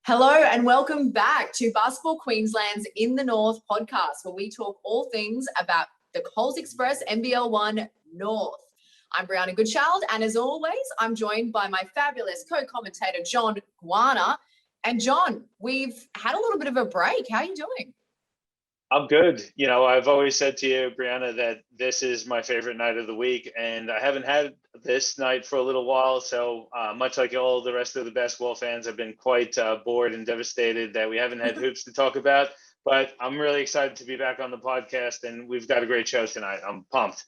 Hello and welcome back to Basketball Queensland's In the North podcast, where we talk all things about the Coles Express NBL1 North. I'm Briana Goodchild, and as always, I'm joined by my fabulous co-commentator, John Guarna. And John, we've had a little bit of a break. How are you doing? I'm good. You know, I've always said to you, Briana, that this is my favorite night of the week, and I haven't had this night for a little while. So much like all the rest of the basketball fans, I've been quite bored and devastated that we haven't had hoops to talk about. But I'm really excited to be back on the podcast, and we've got a great show tonight. I'm pumped.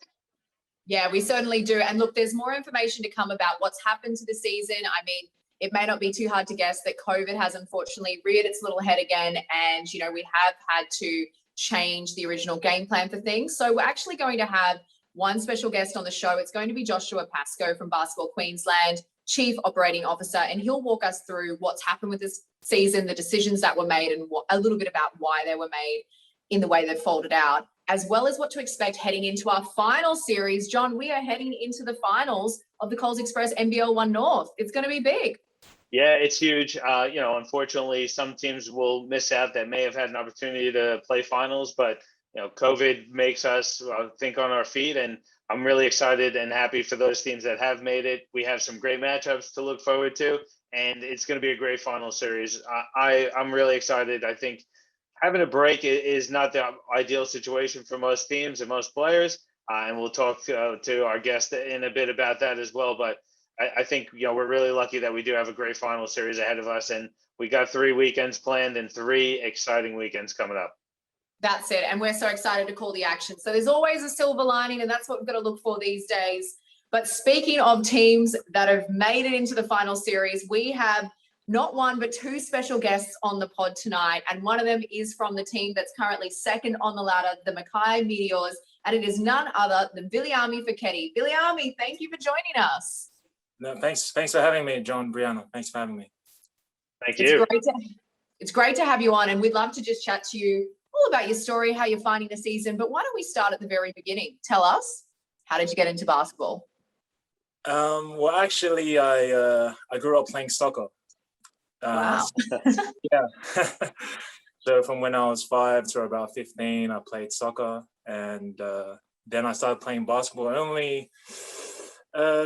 Yeah, we certainly do. And look, there's more information to come about what's happened to the season. I mean, it may not be too hard to guess that COVID has unfortunately reared its little head again. And, you know, we have had to change the original game plan for things. So we're actually going to have one special guest on the show. It's going to be Joshua Pascoe from Basketball Queensland, Chief Operating Officer, and he'll walk us through what's happened with this season, the decisions that were made, and a little bit about why they were made in the way they've folded out, as well as what to expect heading into our final series. John, we are heading into the finals of the Coles Express NBL1 North. It's going to be big. Yeah, it's huge. You know, unfortunately, some teams will miss out that may have had an opportunity to play finals, but you know, COVID makes us think on our feet, and I'm really excited and happy for those teams that have made it. We have some great matchups to look forward to, and it's going to be a great final series. I'm really excited. I think having a break is not the ideal situation for most teams and most players, and we'll talk to our guest in a bit about that as well. But I think, you know, we're really lucky that we do have a great final series ahead of us, and we got 3 weekends planned and 3 exciting weekends coming up. That's it. And we're so excited to call the action. So there's always a silver lining, and that's what we've got to look for these days. But speaking of teams that have made it into the final series, we have not one, but 2 special guests on the pod tonight. And one of them is from the team that's currently second on the ladder, the Makai Meteors. And it is none other than Viliami Foketi. Viliami, thank you for joining us. No, thanks for having me, John, Briana. Thanks for having me. Thank you. It's great to have you on, and we'd love to just chat to you all about your story, how you're finding the season. But why don't we start at the very beginning? Tell us, how did you get into basketball? Well, actually, I grew up playing soccer. Wow. Yeah. So from when I was 5 to about 15, I played soccer, and then I started playing basketball only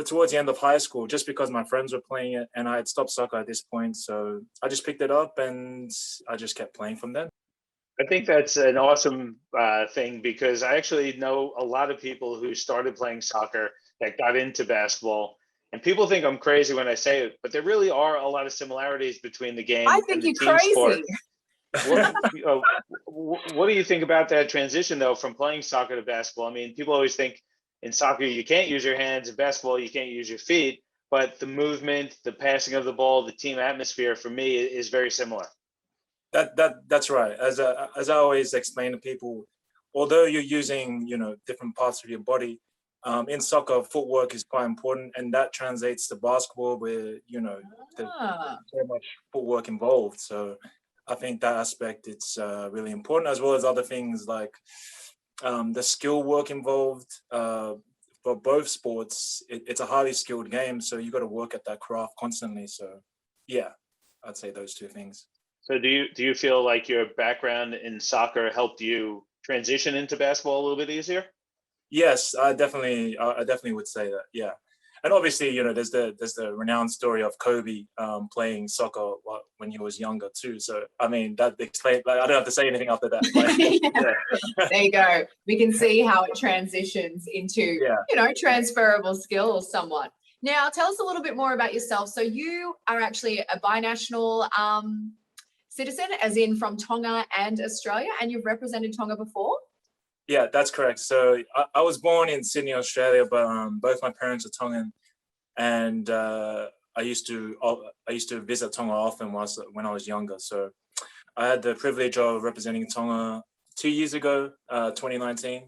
towards the end of high school, just because my friends were playing it, and I had stopped soccer at this point. So I just picked it up, and I just kept playing from then. I think that's an awesome thing, because I actually know a lot of people who started playing soccer that got into basketball, and people think I'm crazy when I say it, but there really are a lot of similarities between the game and the team sport. What do you think about that transition, though, from playing soccer to basketball? I mean, people always think in soccer you can't use your hands, in basketball you can't use your feet, but the movement, the passing of the ball, the team atmosphere for me is very similar. That's right. As I always explain to people, although you're using, you know, different parts of your body, in soccer, footwork is quite important, and that translates to basketball, where, you know, there's so much footwork involved. So I think that aspect, it's really important, as well as other things like the skill work involved. For both sports, it's a highly skilled game, so you got to work at that craft constantly. So yeah, I'd say those 2 things. So do you feel like your background in soccer helped you transition into basketball a little bit easier? Yes, I definitely would say that. Yeah, and obviously, you know, there's the renowned story of Kobe playing soccer when he was younger too. So I mean, that explains. Like, I don't have to say anything after that. Yeah. There you go. We can see how it transitions into you know, transferable skills somewhat. Now, tell us a little bit more about yourself. So you are actually a binational citizen, as in from Tonga and Australia, and you've represented Tonga before? Yeah, that's correct. So I was born in Sydney, Australia, but both my parents are Tongan, and I used to visit Tonga often when I was younger. So I had the privilege of representing Tonga 2 years ago, 2019,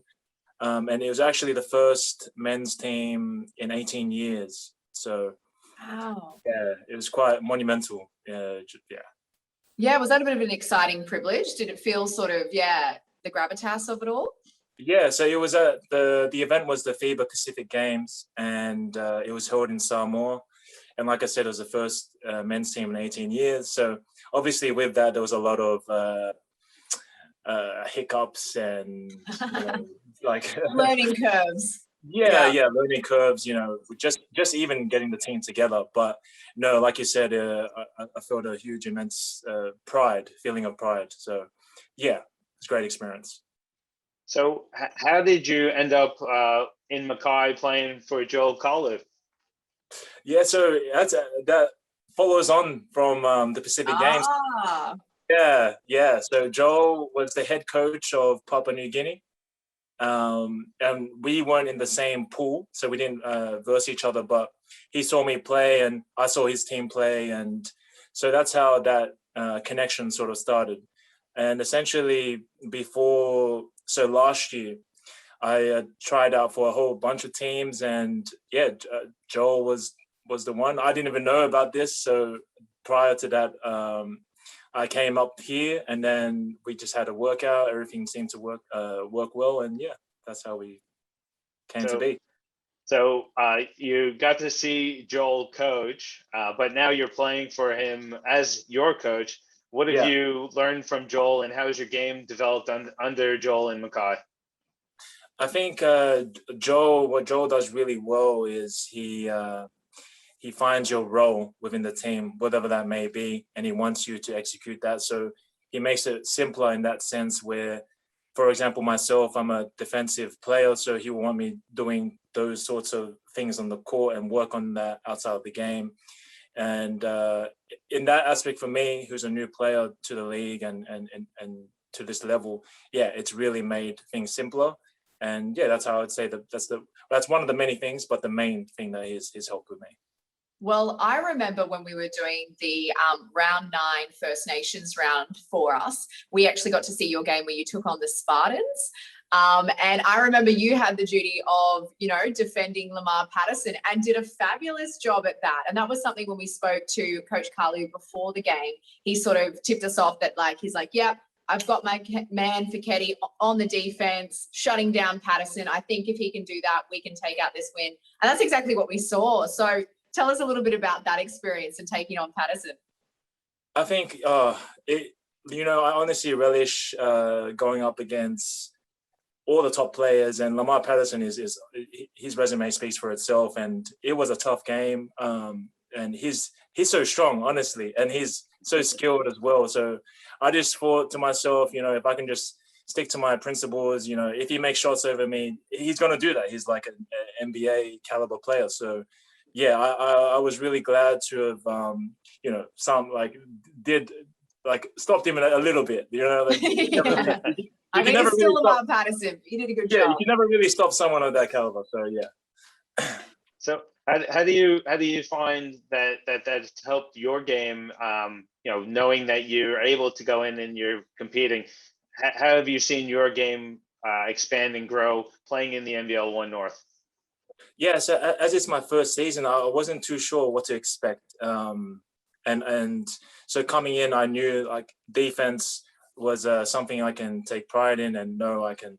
and it was actually the first men's team in 18 years. So wow, yeah, it was quite monumental. Yeah, was that a bit of an exciting privilege? Did it feel sort of, the gravitas of it all? Yeah, so it was the event was the FIBA Pacific Games, and it was held in Samoa, And like I said, it was the first men's team in 18 years. So obviously with that, there was a lot of hiccups and like learning curves. Yeah, learning curves, just even getting the team together. But no, like you said, I felt a huge, immense feeling of pride. So yeah, it's a great experience. So how did you end up in Mackay playing for Joel Colliff? Yeah, so that follows on from the Pacific Games. Yeah. So Joel was the head coach of Papua New Guinea. And we weren't in the same pool, so we didn't verse each other, but he saw me play and I saw his team play, and so that's how that connection sort of started. And essentially last year I tried out for a whole bunch of teams, and Joel was the one. I didn't even know about this, so prior to that I came up here, and then we just had a workout. Everything seemed to work well, and yeah, that's how we came to be. So you got to see Joel coach, but now you're playing for him as your coach. What have you learned from Joel, and how has your game developed under Joel and Makai? I think what Joel does really well is he finds your role within the team, whatever that may be, and he wants you to execute that. So he makes it simpler in that sense where, for example, myself, I'm a defensive player, so he will want me doing those sorts of things on the court and work on that outside of the game. And in that aspect for me, who's a new player to the league and to this level, it's really made things simpler. And that's how I'd say that's one of the many things, but the main thing that he's helped with me. Well, I remember when we were doing the round 9 First Nations round for us, we actually got to see your game where you took on the Spartans. And I remember you had the duty of, defending Lamar Patterson and did a fabulous job at that. And that was something when we spoke to Coach Carly before the game, he sort of tipped us off that he's like, yep, I've got my man Foketi on the defense, shutting down Patterson. I think if he can do that, we can take out this win. And that's exactly what we saw. So tell us a little bit about that experience and taking on Patterson. I think, I honestly relish going up against all the top players, and Lamar Patterson his resume speaks for itself, and it was a tough game. And he's so strong, honestly, and he's so skilled as well. So I just thought to myself, if I can just stick to my principles, if he makes shots over me, he's going to do that. He's like an NBA caliber player. So yeah, I was really glad to have, stopped him a little bit, I mean, it's still Lamar Patterson. He did a good job. Yeah, you can never really stop someone of that caliber. So yeah. So how do you find that's helped your game? Knowing that you're able to go in and you're competing, how have you seen your game expand and grow playing in the NBL1 North? Yeah, so as it's my first season, I wasn't too sure what to expect. And so coming in, I knew defense was something I can take pride in and know I can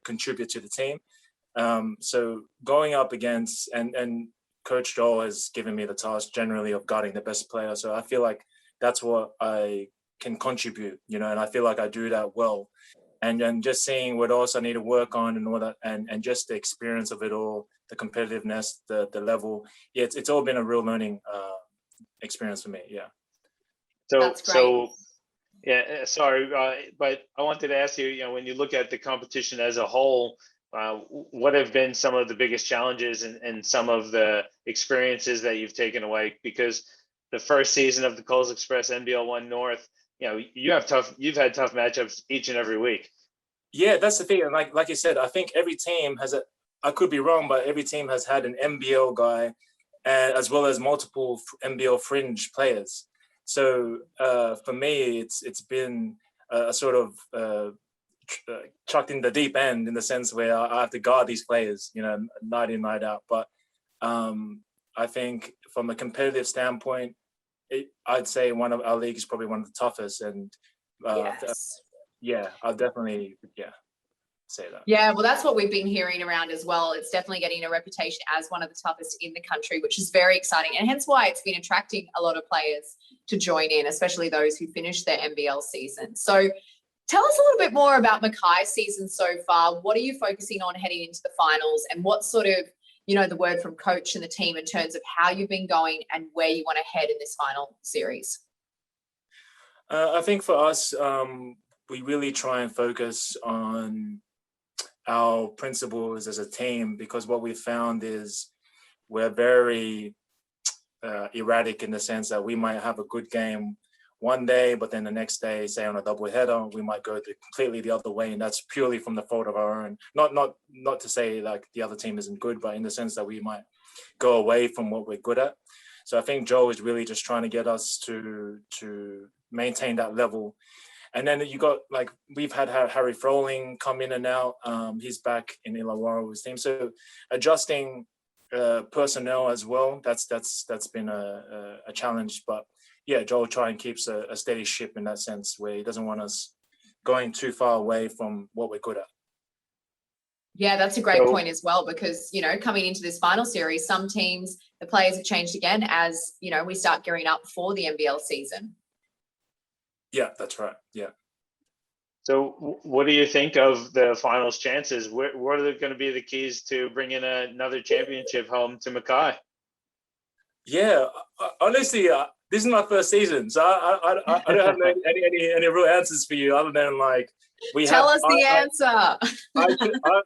contribute to the team. So going up against, and Coach Joel has given me the task generally of guarding the best player. So I feel like that's what I can contribute, and I feel like I do that well. And then just seeing what else I need to work on and all that, and just the experience of it all, the competitiveness, the level. Yeah, it's all been a real learning experience for me. Yeah. That's great. Yeah, sorry, but I wanted to ask you, when you look at the competition as a whole, what have been some of the biggest challenges and some of the experiences that you've taken away? Because the first season of the Coles Express NBL1 North, you've had tough matchups each and every week. Yeah, that's the thing. And like you said, I think every team has I could be wrong, but every team has had an NBL guy, as well as multiple NBL fringe players. So for me, it's been a sort of chucked in the deep end, in the sense where I have to guard these players, night in, night out. But I think from a competitive standpoint, I'd say one of our league is probably one of the toughest. And yes. I'll definitely, say that. Yeah, well, that's what we've been hearing around as well. It's definitely getting a reputation as one of the toughest in the country, which is very exciting, and hence why it's been attracting a lot of players to join in, especially those who finished their NBL season. So tell us a little bit more about Mackay's season so far. What are you focusing on heading into the finals, and what sort of, the word from coach and the team in terms of how you've been going and where you want to head in this final series? I think for us, we really try and focus on our principles as a team, because what we found is we're very erratic in the sense that we might have a good game one day, but then the next day, say on a double header, we might go completely the other way, and that's purely from the fault of our own. Not to say like the other team isn't good, but in the sense that we might go away from what we're good at. So I think Joe is really just trying to get us to maintain that level. And then you got, like, we've had Harry Froling come in and out. He's back in Illawarra's team. So adjusting personnel as well, that's been a challenge. But yeah, Joel try and keeps a steady ship in that sense, where he doesn't want us going too far away from what we're good at. Yeah, that's a great point as well, because, coming into this final series, some teams, the players have changed again as, we start gearing up for the NBL season. Yeah, that's right. Yeah. So what do you think of the finals chances? What are going to be the keys to bringing another championship home to Mackay? Yeah, honestly, this is my first season, so I don't have any real answers for you other than like Tell us the answer.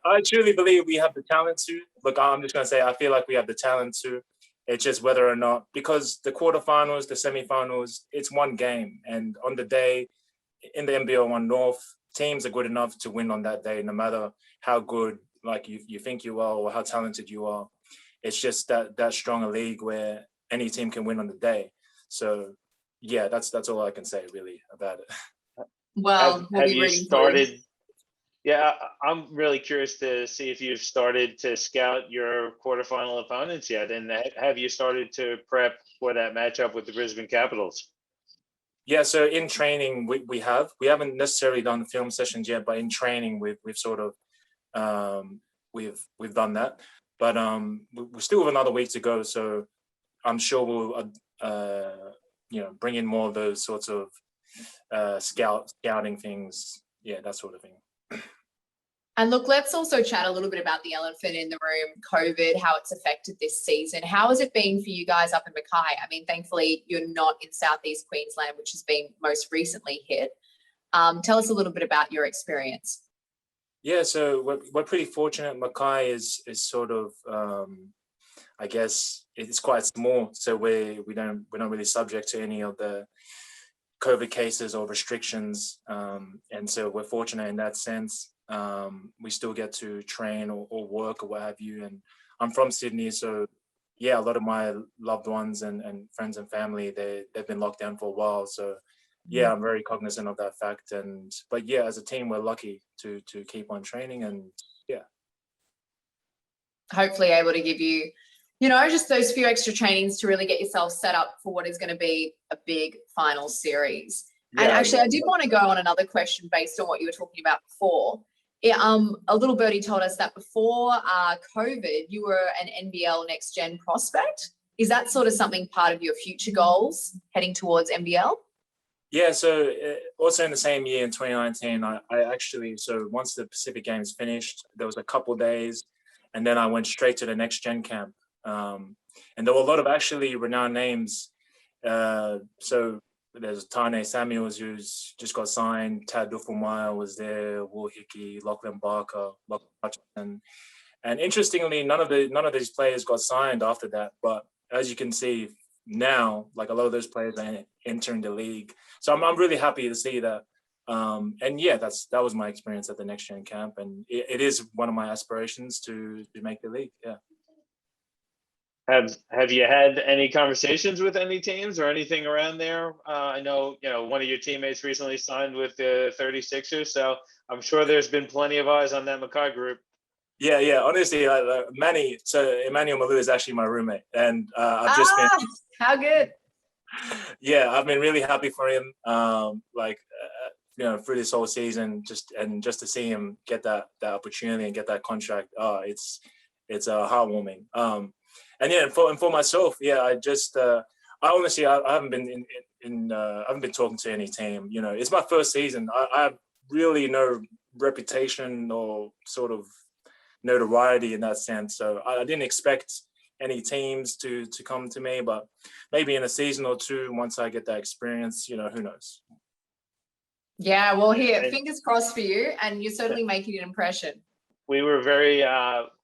I truly believe we have the talent to. Look, I'm just going to say I feel like we have the talent to. It's just whether or not, because the quarterfinals, the semifinals, it's one game. And on the day in the NBL1 North, teams are good enough to win on that day, no matter how good like you think you are or how talented you are. It's just that strong a league where any team can win on the day. So yeah, that's all I can say really about it. Well, have you started? Yeah, I'm really curious to see if you've started to scout your quarterfinal opponents yet, and have you started to prep for that matchup with the Brisbane Capitals? Yeah, so in training we haven't necessarily done film sessions yet, but in training we've sort of we've done that, but we still have another week to go, so I'm sure we'll bring in more of those sorts of scouting things, yeah, that sort of thing. And look, let's also chat a little bit about the elephant in the room, COVID, how it's affected this season. How has it been for you guys up in Mackay? I mean, thankfully, you're not in Southeast Queensland, which has been most recently hit. Tell us a little bit about your experience. Yeah, so we're pretty fortunate. Mackay is sort of, I guess, it's quite small, so we're not really subject to any of the COVID cases or restrictions, and so we're fortunate in that sense. We still get to train or work or what have you. And I'm from Sydney, so yeah, a lot of my loved ones and friends and family, they've been locked down for a while. So yeah, I'm very cognizant of that fact. But yeah, as a team, we're lucky to keep on training, and yeah. Hopefully able to give you, just those few extra trainings to really get yourself set up for what is going to be a big final series. Yeah, and actually, I did want to go on another question based on what you were talking about before. A little birdie told us that before COVID, you were an NBL Next-Gen Prospect. Is that sort of something part of your future goals heading towards NBL? Yeah, so also in the same year in 2019, I actually, so once the Pacific Games finished, there was a couple days, and then I went straight to the Next-Gen camp. And there were a lot of actually renowned names. So there's Tane Samuels, who's just got signed. Tad Duffelmeyer was there. Will Hickey, Lachlan Barker, Lachlan Hutchinson. And interestingly, none of these players got signed after that. But as you can see now, like a lot of those players are entering the league. So I'm really happy to see that. And yeah, that was my experience at the Next Gen camp, and it is one of my aspirations to make the league. Yeah. Have you had any conversations with any teams or anything around there? I know, one of your teammates recently signed with the 36ers, so I'm sure there's been plenty of eyes on that Mackay group. Yeah. Honestly, Manny, so Emmanuel Malou is actually my roommate, and I've just been. How good. Yeah, I've been really happy for him. through this whole season, just to see him get that opportunity and get that contract, it's heartwarming. And yeah, for myself, yeah, I honestly I haven't been I haven't been talking to any team. It's my first season. I have really no reputation or sort of notoriety in that sense. So I didn't expect any teams to come to me, but maybe in a season or two, once I get that experience, who knows? Yeah, well, here, fingers crossed for you, and you're certainly making an impression. We were very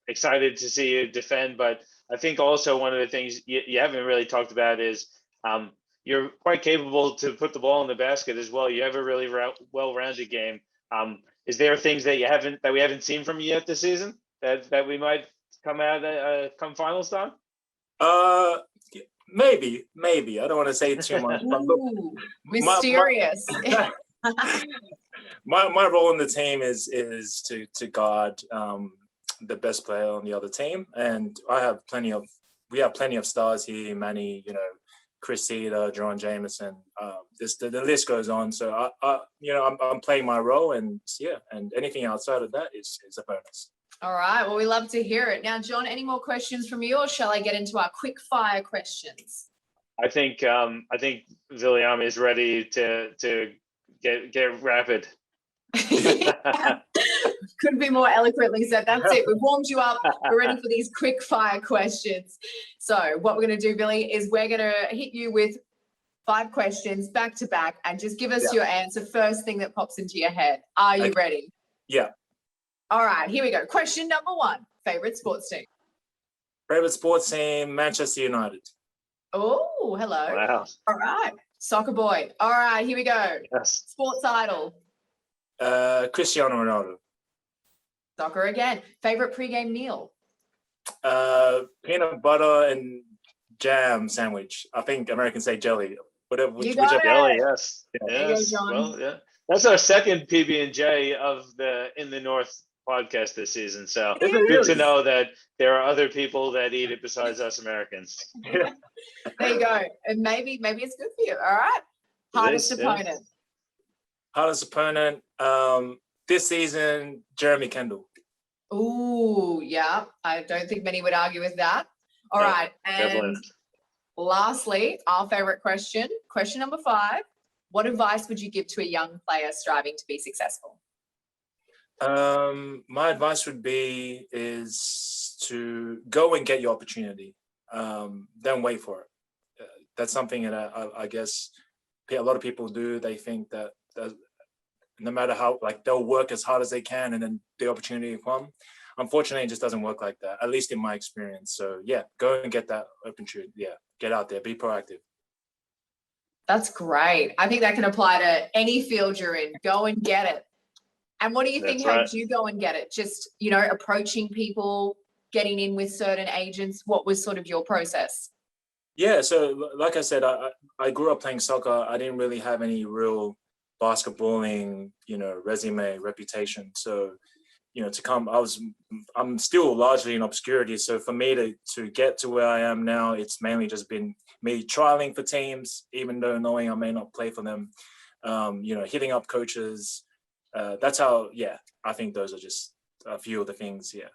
excited to see you defend, but I think also one of the things you haven't really talked about is you're quite capable to put the ball in the basket as well. You have a really well-rounded game. Is there things that we haven't seen from you yet this season that we might come finals time? Maybe. I don't want to say too much. But look, mysterious. My role in the team is to guard the best player on the other team, and we have plenty of stars here. Manny, Chris Cedar, John Jameson. The list goes on. So I'm playing my role, and anything outside of that is a bonus. All right. Well, we love to hear it. Now, John, any more questions from you, or shall I get into our quick fire questions? I think Viliami is ready to get rapid. Couldn't be more eloquently said. That's it. We've warmed you up. We're ready for these quick fire questions. So what we're going to do, Billy, is we're going to hit you with 5 questions back to back, and just give us your answer. First thing that pops into your head. Are you ready? Yeah. All right, here we go. Question number 1. Favorite sports team? Favorite sports team, Manchester United. Oh, hello. Wow. All right. Soccer boy. All right, here we go. Yes. Sports idol. Cristiano Ronaldo. Soccer again. Favorite pregame meal? Peanut butter and jam sandwich. I think Americans say jelly. You got it. Jelly, yes. There you go, John. Well, yeah. That's our second PB&J of the In the North podcast this season. So good to know that there are other people that eat it besides us Americans. There you go. And maybe it's good for you. All right. Hardest opponent. Yeah. Hardest opponent this season, Jeremy Kendall. Ooh, yeah. I don't think many would argue with that. All right. And definitely. Lastly, our favorite question number 5. What advice would you give to a young player striving to be successful? My advice would be is to go and get your opportunity. Don't wait for it. That's something that I guess a lot of people do. They think that no matter how, they'll work as hard as they can, and then the opportunity will come. Unfortunately, it just doesn't work like that, at least in my experience. So yeah, go and get that opportunity. Yeah, get out there, be proactive. That's great. I think that can apply to any field you're in. Go and get it. And what do you think helped you go and get it? Just, approaching people, getting in with certain agents. What was sort of your process? Yeah, so like I said, I grew up playing soccer. I didn't really have any real basketballing, resume, reputation. So, to come, I'm still largely in obscurity. So for me to get to where I am now, it's mainly just been me trialing for teams, even though knowing I may not play for them, hitting up coaches. That's how, I think those are just a few of the things. Yeah.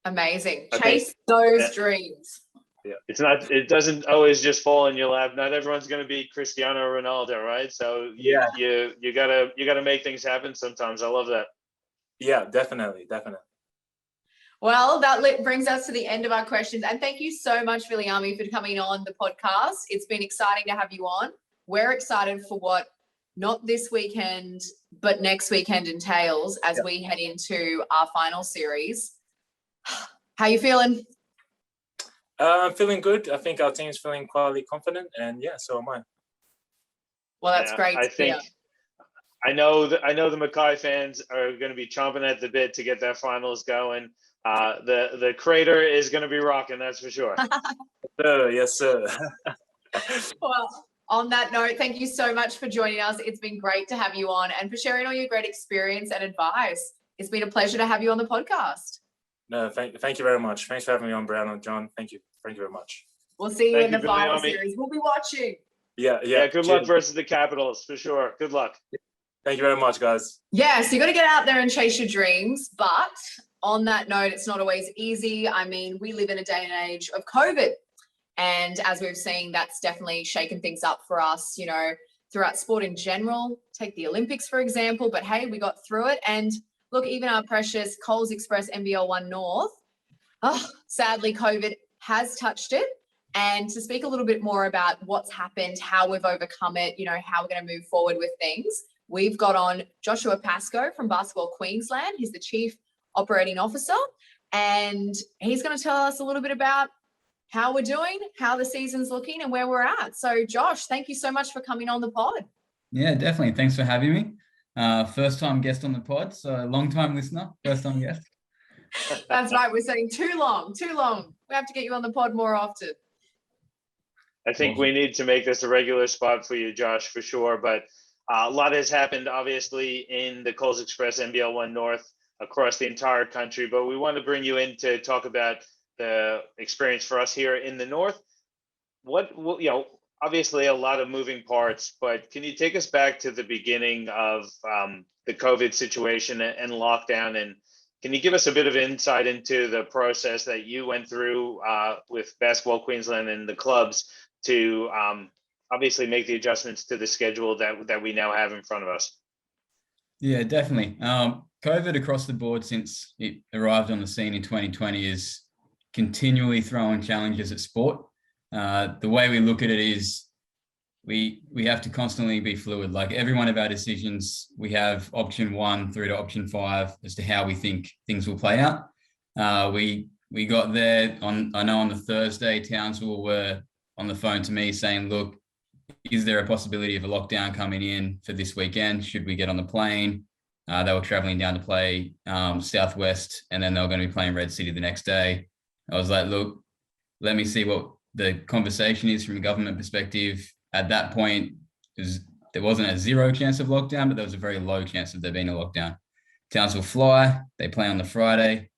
Amazing. Chase those dreams. Yeah. It doesn't always just fall in your lap. Not everyone's going to be Cristiano Ronaldo, right? So you gotta make things happen sometimes. I love that. Yeah, definitely. Well, that brings us to the end of our questions. And thank you so much, Viliami, for coming on the podcast. It's been exciting to have you on. We're excited for what not this weekend, but next weekend entails as we head into our final series. How you feeling? I'm feeling good. I think our team's feeling quietly confident, and so am I. Well, that's great. I think I know the Mackay fans are going to be chomping at the bit to get that finals going. The crater is going to be rocking, that's for sure. Yes, sir. Well, on that note, thank you so much for joining us. It's been great to have you on and for sharing all your great experience and advice. It's been a pleasure to have you on the podcast. No, thank you very much. Thanks for having me on, Briana. John, thank you very much. We'll see you in the final series. We'll be watching. Yeah. Good luck versus the Capitals, for sure. Good luck. Thank you very much, guys. Yeah, so you got to get out there and chase your dreams. But on that note, it's not always easy. I mean, we live in a day and age of COVID. And as we've seen, that's definitely shaken things up for us, you know, throughout sport in general. Take the Olympics, for example. But hey, we got through it. And look, even our precious Coles Express NBL1 North, sadly, COVID has touched it. And to speak a little bit more about what's happened, how we've overcome it, you know, how we're going to move forward with things, we've got on Joshua Pascoe from Basketball Queensland. He's the Chief Operating Officer, and he's going to tell us a little bit about how we're doing, how the season's looking, and where we're at. So, Josh, thank you so much for coming on the pod. Yeah, definitely. Thanks for having me. First time guest on the pod, so long time listener, first time guest. That's right. We're saying too long. We have to get you on the pod more often. I think we need to make this a regular spot for you, Josh, for sure. But a lot has happened, obviously, in the Coles Express NBL1 North across the entire country. But we want to bring you in to talk about the experience for us here in the North. What you know, obviously a lot of moving parts, but can you take us back to the beginning of the COVID situation and lockdown? And can you give us a bit of insight into the process that you went through with Basketball Queensland and the clubs to obviously make the adjustments to the schedule that we now have in front of us? Yeah, definitely. COVID across the board since it arrived on the scene in 2020 is continually throwing challenges at sport. The way we look at it is we have to constantly be fluid. Like every one of our decisions, we have option 1 through to option 5 as to how we think things will play out. We got there I know on the Thursday, Townsville were on the phone to me saying, look, is there a possibility of a lockdown coming in for this weekend? Should we get on the plane? They were traveling down to play Southwest, and then they were going to be playing Red City the next day. I was like, look, let me see what the conversation is from a government perspective. At that point, there wasn't a 0 chance of lockdown, but there was a very low chance of there being a lockdown. Townsville fly, they play on the Friday.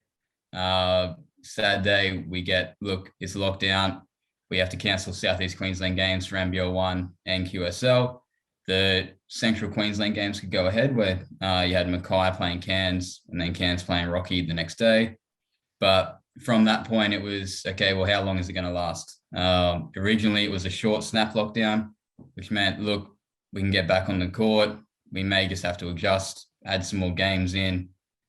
Saturday, we get, look, it's lockdown. We have to cancel Southeast Queensland games for NBL1 and QSL. The Central Queensland games could go ahead where you had Mackay playing Cairns and then Cairns playing Rocky the next day. But from that point, it was, okay, well, how long is it going to last? Originally, it was a short snap lockdown, which meant, look, we can get back on the court. We may just have to adjust, add some more games in.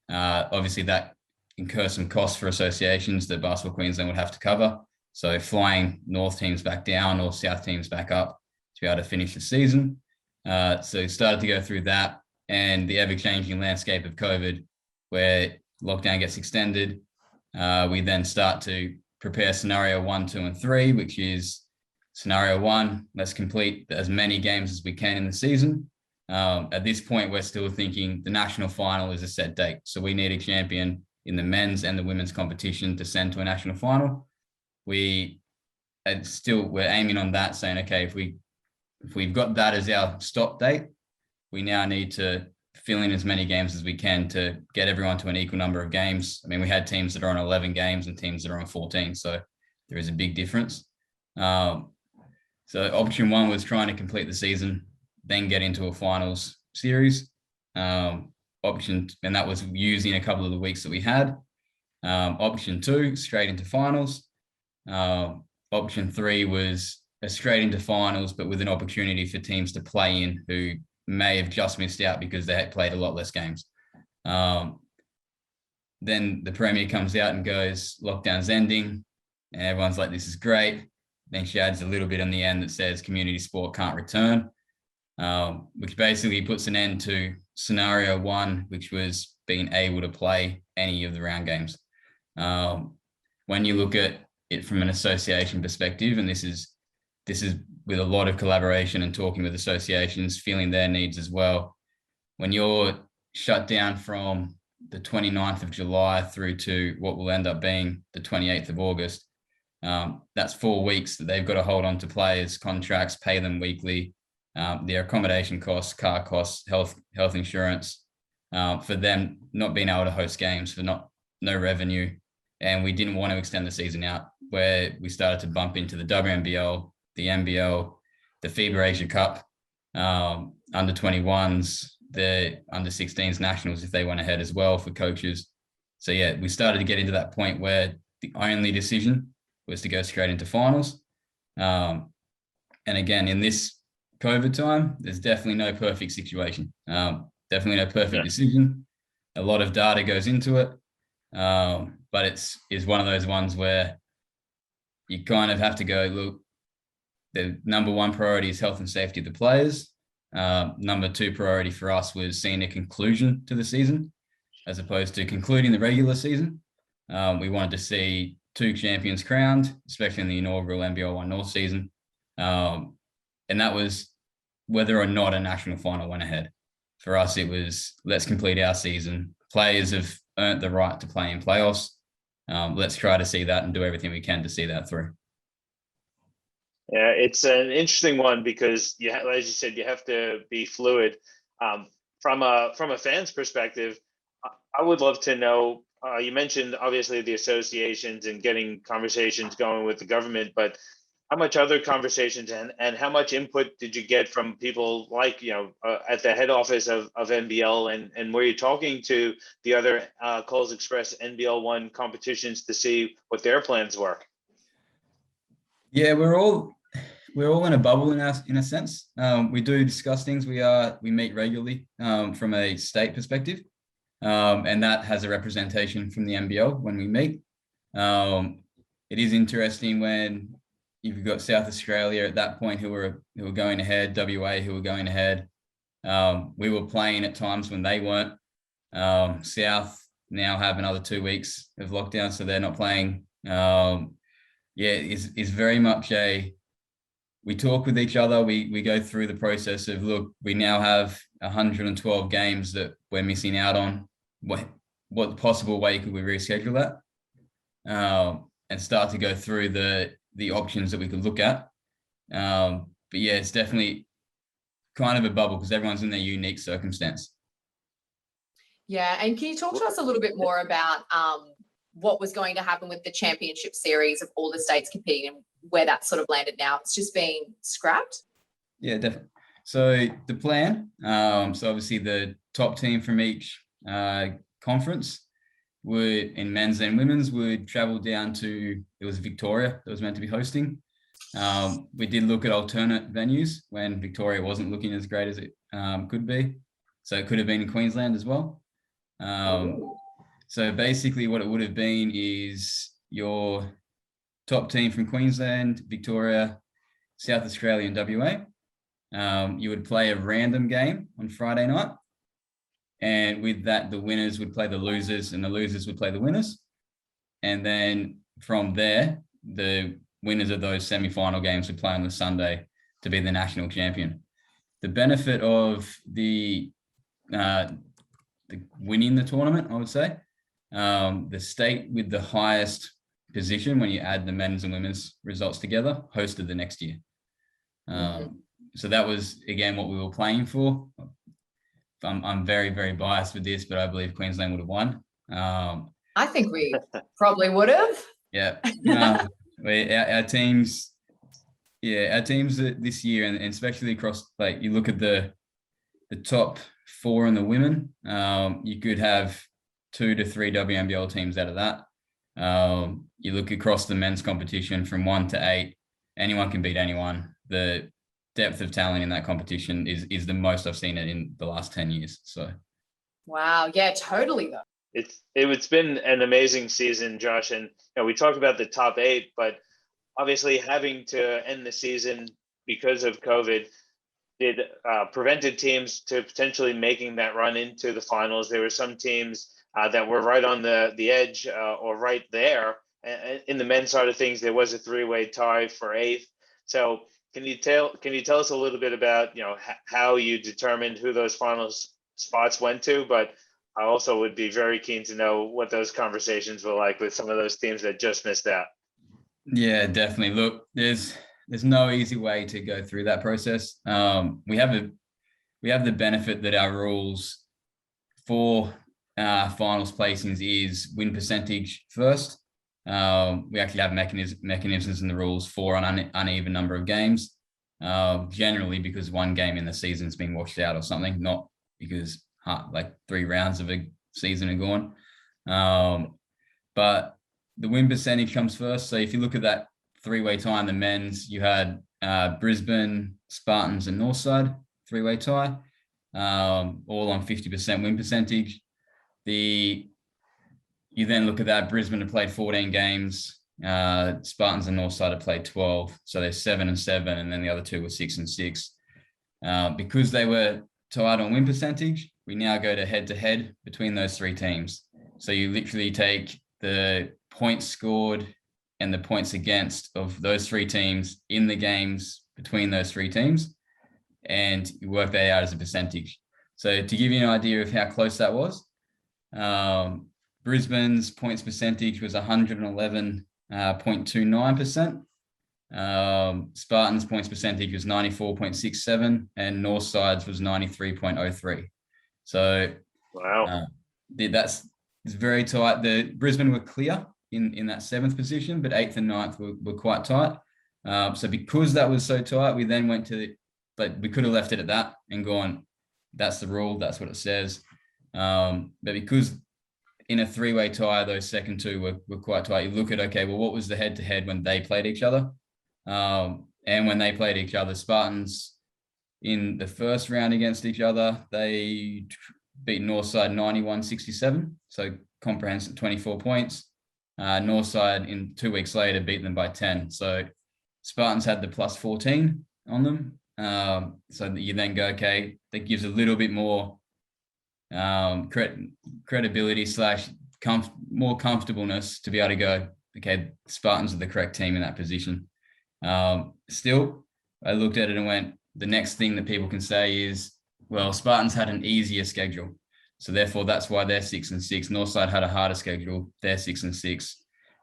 Obviously, that incurs some costs for associations that Basketball Queensland would have to cover. So flying North teams back down or South teams back up to be able to finish the season. So started to go through that and the ever-changing landscape of COVID, where lockdown gets extended. We then start to prepare scenario 1, 2, and 3, which is scenario 1, let's complete as many games as we can in the season. At this point, we're still thinking the national final is a set date. So we need a champion in the men's and the women's competition to send to a national final. We're aiming on that, saying, okay, if we've got that as our stop date, we now need to fill in as many games as we can to get everyone to an equal number of games. I mean, we had teams that are on 11 games and teams that are on 14, so there is a big difference. So option 1 was trying to complete the season, then get into a finals series. And that was using a couple of the weeks that we had. Option 2, straight into finals. Option 3 was straight into finals, but with an opportunity for teams to play in who may have just missed out because they had played a lot less games. Then the Premier comes out and goes, lockdown's ending. And everyone's like, this is great. Then she adds a little bit on the end that says community sport can't return, which basically puts an end to scenario 1, which was being able to play any of the round games. When you look at it from an association perspective, and this is with a lot of collaboration and talking with associations, feeling their needs as well. When you're shut down from the 29th of July through to what will end up being the 28th of August, that's 4 weeks that they've got to hold on to players' contracts, pay them weekly, their accommodation costs, car costs, health insurance, for them not being able to host games, for no revenue. And we didn't want to extend the season out, where we started to bump into the WNBL, the NBL, the FIBA Asia Cup, under 21s, the under 16s nationals if they went ahead as well for coaches. So yeah, we started to get into that point where the only decision was to go straight into finals. And again, in this COVID time, there's definitely no perfect situation. Definitely no perfect decision. A lot of data goes into it. But it's one of those ones where you kind of have to go, look, the number one priority is health and safety of the players. Number two priority for us was seeing a conclusion to the season as opposed to concluding the regular season. We wanted to see 2 champions crowned, especially in the inaugural NBL1 North season. And that was whether or not a national final went ahead. For us, it was, let's complete our season. Players have earned the right to play in playoffs. Let's try to see that and do everything we can to see that through. Yeah, it's an interesting one because, as you said, you have to be fluid. From a fan's perspective, I would love to know, you mentioned obviously the associations and getting conversations going with the government, but how much other conversations and how much input did you get from people like, at the head office of NBL, and were you talking to the other Coles Express NBL1 competitions to see what their plans were? Yeah, we're all in a bubble in a sense. We do discuss things. We meet regularly from a state perspective, and that has a representation from the NBL when we meet. It is interesting when you've got South Australia at that point who were going ahead, WA who were going ahead. We were playing at times when they weren't. South now have another 2 weeks of lockdown, so they're not playing. It's very much we talk with each other. We go through the process of, look, we now have 112 games that we're missing out on. What possible way could we reschedule that? And start to go through the options that we could look at. But yeah, it's definitely kind of a bubble because everyone's in their unique circumstance. Yeah, and can you talk to us a little bit more about what was going to happen with the championship series of all the states competing and where that sort of landed now? It's just being scrapped? Yeah, definitely. So the plan, so obviously the top team from each conference would, in men's and women's, would travel down to, it was Victoria that was meant to be hosting. We did look at alternate venues when Victoria wasn't looking as great as it could be. So it could have been in Queensland as well. So basically what it would have been is your top team from Queensland, Victoria, South Australia and WA. You would play a random game on Friday night. And with that, the winners would play the losers and the losers would play the winners. And then from there, the winners of those semi-final games would play on the Sunday to be the national champion. The benefit of the winning the tournament, I would say, the state with the highest position when you add the men's and women's results together hosted the next year. So that was, again, what we were playing for. I'm very, very biased with this, but I believe Queensland would have won. I think we probably would have. Yeah. Our teams this year, and especially across, like, you look at the top 4 in the women, you could have 2 to 3 WNBL teams out of that. You look across the men's competition from 1 to 8, anyone can beat anyone. The depth of talent in that competition is the most I've seen it in the last 10 years. So, wow, yeah, totally though. It's been an amazing season, Josh, and we talked about the top 8, but obviously having to end the season because of COVID prevented teams to potentially making that run into the finals. There were some teams that were right on the edge or right there. And in the men's side of things, there was a 3-way tie for 8th. So can you tell us a little bit about how you determined who those final spots went to? But I also would be very keen to know what those conversations were like with some of those teams that just missed out. Yeah, definitely. Look, there's no easy way to go through that process. We have the benefit that our rules for finals placings is win percentage first. We actually have mechanisms in the rules for an uneven number of games, generally because one game in the season's been washed out or something, not because like 3 rounds of a season are gone. But the win percentage comes first. So if you look at that 3-way tie in the men's, you had Brisbane, Spartans, and Northside 3-way tie, all on 50% win percentage. You then look at that, Brisbane have played 14 games, Spartans and Northside have played 12, so they're 7-7, and then the other 2 were 6-6. Because they were tied on win percentage, we now go to head between those 3 teams. So you literally take the points scored and the points against of those 3 teams in the games between those 3 teams, and you work that out as a percentage. So to give you an idea of how close that was, Brisbane's points percentage was 111.29%. Spartans' points percentage was 94.67, and Northside's was 93.03. So wow, it's very tight. The Brisbane were clear in that 7th position, but 8th and 9th were quite tight. So because that was so tight, we then went to, but we could have left it at that and gone, that's the rule, that's what it says. But because in a 3-way tie, those second 2 were quite tight, you look at, okay, well, what was the head-to-head when they played each other? And when they played each other, Spartans in the first round against each other, they beat Northside 91-67, so comprehensive 24 points. Northside in 2 weeks later beat them by 10. So Spartans had the plus 14 on them. So you then go, okay, that gives a little bit more credibility / more comfortableness to be able to go, okay, Spartans are the correct team in that position. Still, I looked at it and went, the next thing that people can say is, well, Spartans had an easier schedule, so therefore that's why they're 6-6. Northside had a harder schedule, they're 6-6.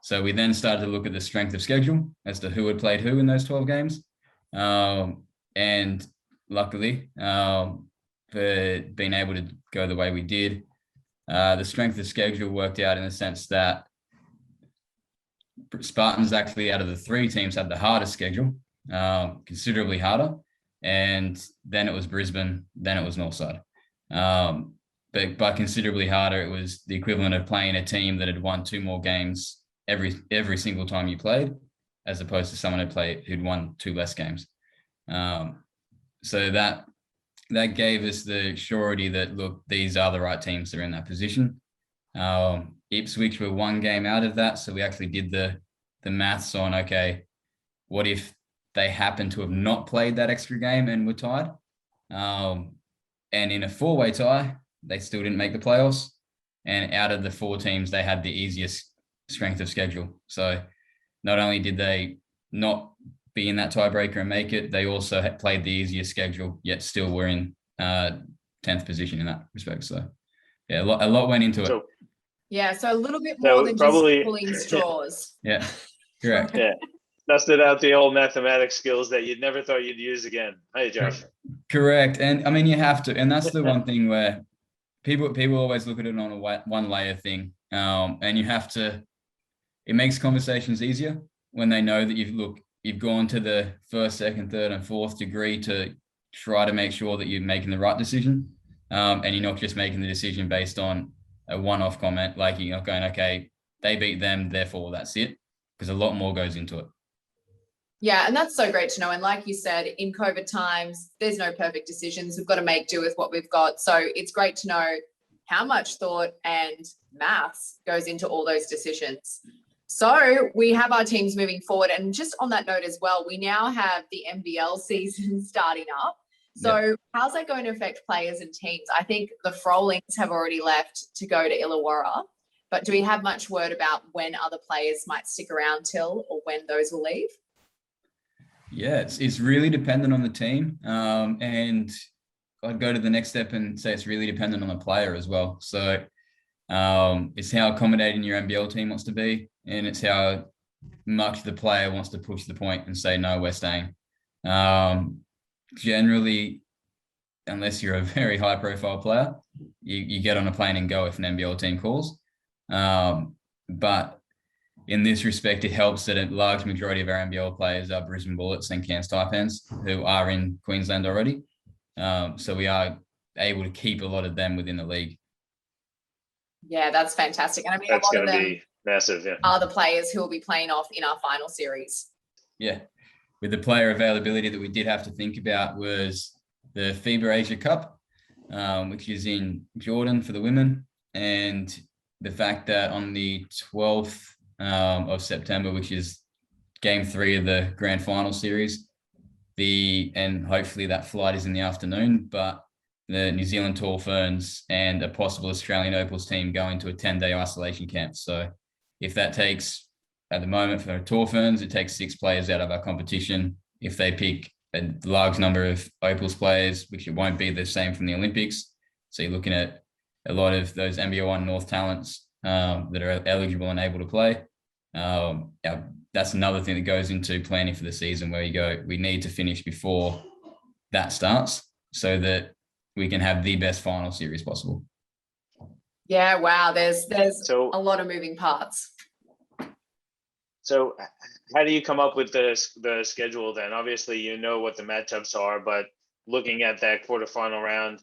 So we then started to look at the strength of schedule as to who had played who in those 12 games. And luckily, for being able to go the way we did, the strength of schedule worked out in the sense that Spartans actually, out of the 3 teams, had the hardest schedule, considerably harder. And then it was Brisbane, then it was Northside. But by considerably harder, it was the equivalent of playing a team that had won 2 more games every single time you played, as opposed to someone who'd won 2 less games. So that gave us the surety that, look, these are the right teams that are in that position. Ipswich were 1 game out of that, so we actually did the maths on, okay, what if they happen to have not played that extra game and were tied? And in a 4-way tie, they still didn't make the playoffs. And out of the 4 teams, they had the easiest strength of schedule. So not only did they not be in that tiebreaker and make it, they also had played the easiest schedule, yet still were in 10th position in that respect. So yeah, a lot went into it. Yeah, so a little bit more than probably, just pulling straws. Yeah, correct. Yeah, tested out the old mathematics skills that you'd never thought you'd use again. Hey, Josh. Correct. And I mean, you have to, and that's the one thing where people always look at it on a 1-layer thing. And you have to, it makes conversations easier when they know that you've gone to the 1st, 2nd, 3rd, and 4th degree to try to make sure that you're making the right decision. And you're not just making the decision based on a one-off comment, like you're not going, okay, they beat them, therefore that's it, because a lot more goes into it. Yeah, and that's so great to know. And like you said, in COVID times, there's no perfect decisions. We've got to make do with what we've got. So it's great to know how much thought and maths goes into all those decisions. So we have our teams moving forward. And just on that note as well, we now have the NBL season starting up. So how's that going to affect players and teams? I think the Frolings have already left to go to Illawarra, but do we have much word about when other players might stick around till, or when those will leave? Yeah, it's really dependent on the team. And I'd go to the next step and say it's really dependent on the player as well. So it's how accommodating your NBL team wants to be, and it's how much the player wants to push the point and say, no, we're staying. Generally, unless you're a very high profile player, you get on a plane and go if an NBL team calls. But in this respect, it helps that a large majority of our NBL players are Brisbane Bullets and Cairns Taipans who are in Queensland already. So we are able to keep a lot of them within the league. Yeah, that's fantastic. And I mean, That's a lot going of to them be massive. Yeah. are the players who will be playing off in our final series. Yeah. With the player availability that we did have to think about was the FIBA Asia Cup, which is in Jordan for the women, and the fact that on the 12th of September, which is game 3 of the grand final series, and hopefully that flight is in the afternoon, but the New Zealand Tall Ferns and a possible Australian Opals team go into a 10-day isolation camp. So if that takes, at the moment for Tall Ferns, it takes 6 players out of our competition. If they pick a large number of Opals players, which it won't be the same from the Olympics. So you're looking at a lot of those NBL1 North talents that are eligible and able to play. That's another thing that goes into planning for the season, where you go, we need to finish before that starts so that we can have the best final series possible. Yeah, wow. There's a lot of moving parts. So how do you come up with the schedule then? Obviously, you know what the matchups are, but looking at that quarterfinal round,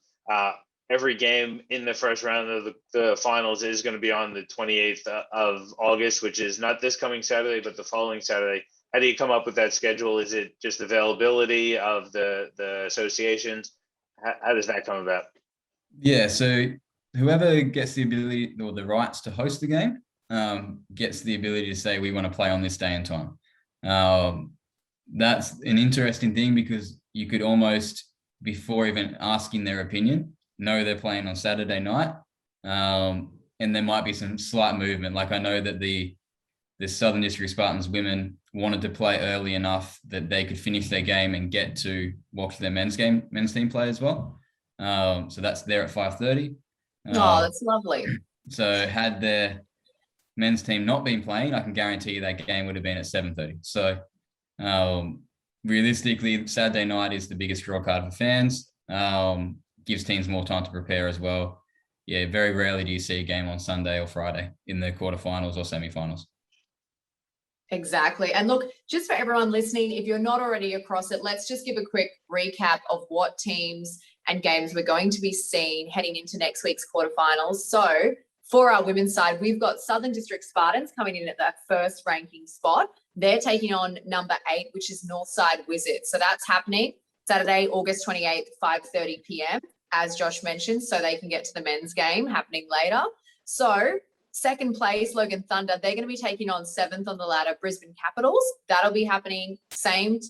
every game in the first round of the finals is going to be on the 28th of August, which is not this coming Saturday, but the following Saturday. How do you come up with that schedule? Is it just availability of the associations? How does that come about? Yeah, so whoever gets the ability or the rights to host the game gets the ability to say, we want to play on this day and time. That's an interesting thing, because you could almost, before even asking their opinion, know they're playing on Saturday night. And there might be some slight movement. Like I know that the Southern District Spartans women wanted to play early enough that they could finish their game and get to watch their men's team play as well. So that's there at 5:30. That's lovely. So had their men's team not been playing, I can guarantee you that game would have been at 7:30. So realistically, Saturday night is the biggest draw card for fans. Gives teams more time to prepare as well. Yeah, very rarely do you see a game on Sunday or Friday in the quarterfinals or semifinals. Exactly. And look, just for everyone listening, if you're not already across it, let's just give a quick recap of what teams and games we're going to be seeing heading into next week's quarterfinals. So for our women's side, we've got Southern District Spartans coming in at that first ranking spot. They're taking on number 8, which is Northside Wizards. So that's happening Saturday, August 28th, 5:30 p.m., as Josh mentioned, so they can get to the men's game happening later. So second place, Logan Thunder, they're going to be taking on 7th on the ladder, Brisbane Capitals. That'll be happening same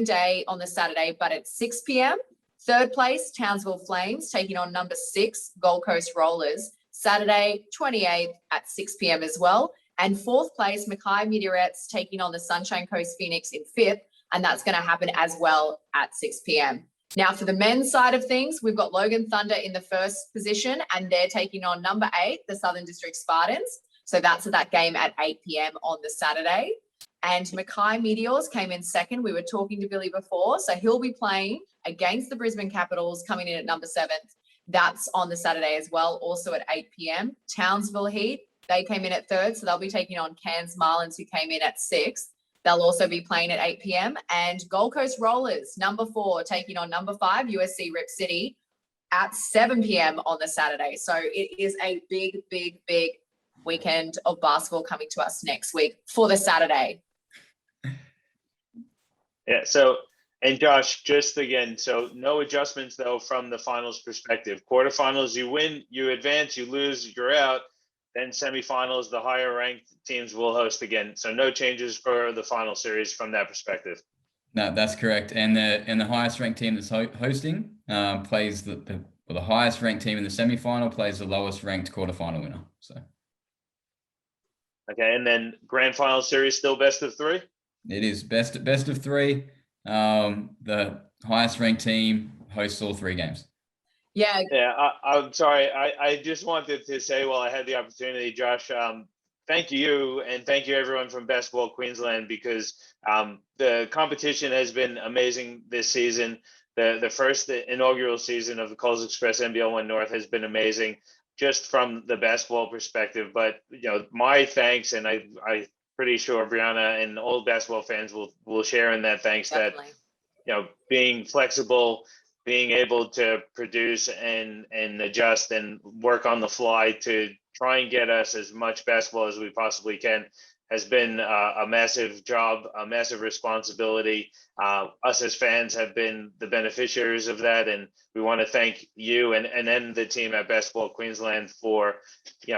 day on the Saturday, but at 6 p.m. Third place, Townsville Flames, taking on number 6, Gold Coast Rollers, Saturday, 28th at 6 p.m. as well. And fourth place, Mackay Meteors, taking on the Sunshine Coast Phoenix in 5th, and that's going to happen as well at 6 p.m. Now, for the men's side of things, we've got Logan Thunder in the first position, and they're taking on number 8, the Southern District Spartans. So that's that game at 8 p.m. on the Saturday. And Mackay Meteors came in second. We were talking to Billy before. So he'll be playing against the Brisbane Capitals, coming in at number 7th. That's on the Saturday as well, also at 8 p.m. Townsville Heat, they came in at 3rd. So they'll be taking on Cairns Marlins, who came in at 6th. They'll also be playing at 8 p.m. And Gold Coast Rollers, number 4, taking on number 5, USC Rip City, at 7 p.m. on the Saturday. So it is a big, big, big weekend of basketball coming to us next week for the Saturday. Yeah. So, and Josh, just again, so no adjustments though from the finals perspective. Quarterfinals, you win, you advance, you lose, you're out. Then semifinals, the higher ranked teams will host again. So no changes for the final series from that perspective. No, that's correct. And the highest ranked team that's hosting plays the highest ranked team in the semifinal plays the lowest ranked quarterfinal winner. So. Okay, and then grand final series still best of 3. It is best of 3. The highest ranked team hosts all 3 games. Yeah. Yeah, I'm sorry. I just wanted to say, while I had the opportunity, Josh, thank you, and thank you everyone from Basketball Queensland, because the competition has been amazing this season. The first inaugural season of the Coles Express NBL1 North has been amazing, just from the basketball perspective. But my thanks, and I'm pretty sure Briana and all basketball fans will share in that thanks. Definitely. That being flexible, being able to produce and adjust and work on the fly to try and get us as much basketball as we possibly can has been a massive job, a massive responsibility. Us as fans have been the beneficiaries of that, and we want to thank you and then the team at Basketball Queensland for,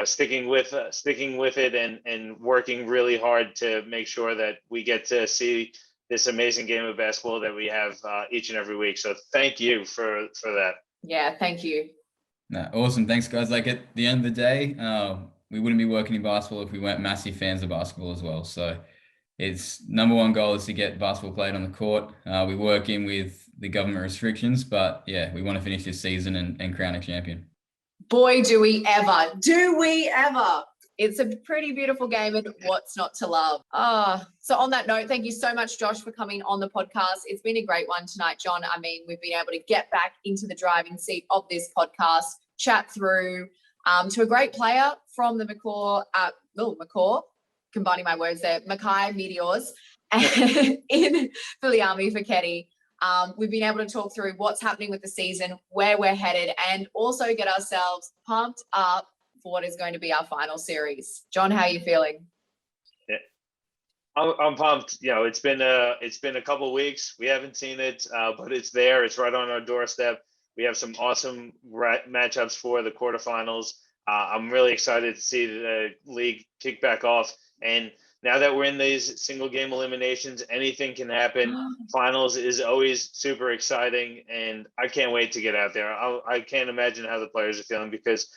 sticking with it and working really hard to make sure that we get to see this amazing game of basketball that we have each and every week. So thank you for that. Yeah, thank you. No, awesome. Thanks, guys. Like, at the end of the day, we wouldn't be working in basketball if we weren't massive fans of basketball as well. So it's number one goal is to get basketball played on the court. We work in with the government restrictions, but yeah, we want to finish this season and crown a champion. Boy, do we ever. It's a pretty beautiful game, and what's not to love? So on that note, thank you so much, Josh, for coming on the podcast. It's been a great one tonight, John. I mean, we've been able to get back into the driving seat of this podcast, chat through to a great player from the Mackay, combining my words there, Mackay Meteors, and in Viliami Foketi. We've been able to talk through what's happening with the season, where we're headed, and also get ourselves pumped up for what is going to be our final series. John, how are you feeling? Yeah, I'm pumped. It's been a couple weeks. We haven't seen it, but it's there. It's right on our doorstep. We have some awesome matchups for the quarterfinals. I'm really excited to see the league kick back off. And now that we're in these single game eliminations, anything can happen. Finals is always super exciting, and I can't wait to get out there. I can't imagine how the players are feeling, because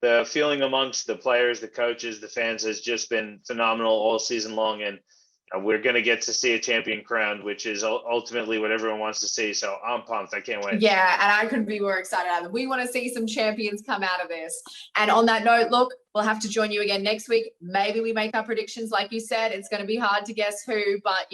the feeling amongst the players, the coaches, the fans has just been phenomenal all season long. And we're going to get to see a champion crowned, which is ultimately what everyone wants to see. So I'm pumped. I can't wait. Yeah, and I couldn't be more excited either. We want to see some champions come out of this. And on that note, look, we'll have to join you again next week. Maybe we make our predictions. Like you said, it's going to be hard to guess who, but,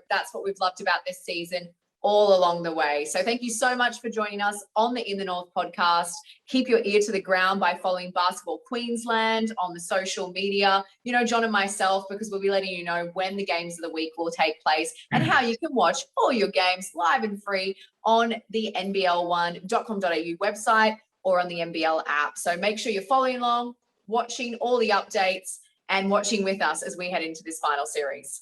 that's what we've loved about this season all along the way. So thank you so much for joining us on the In the North podcast. Keep your ear to the ground by following Basketball Queensland on the social media, John and myself, because we'll be letting you know when the games of the week will take place and how you can watch all your games live and free on the NBL1.com.au website or on the NBL app. So make sure you're following along, watching all the updates and watching with us as we head into this final series.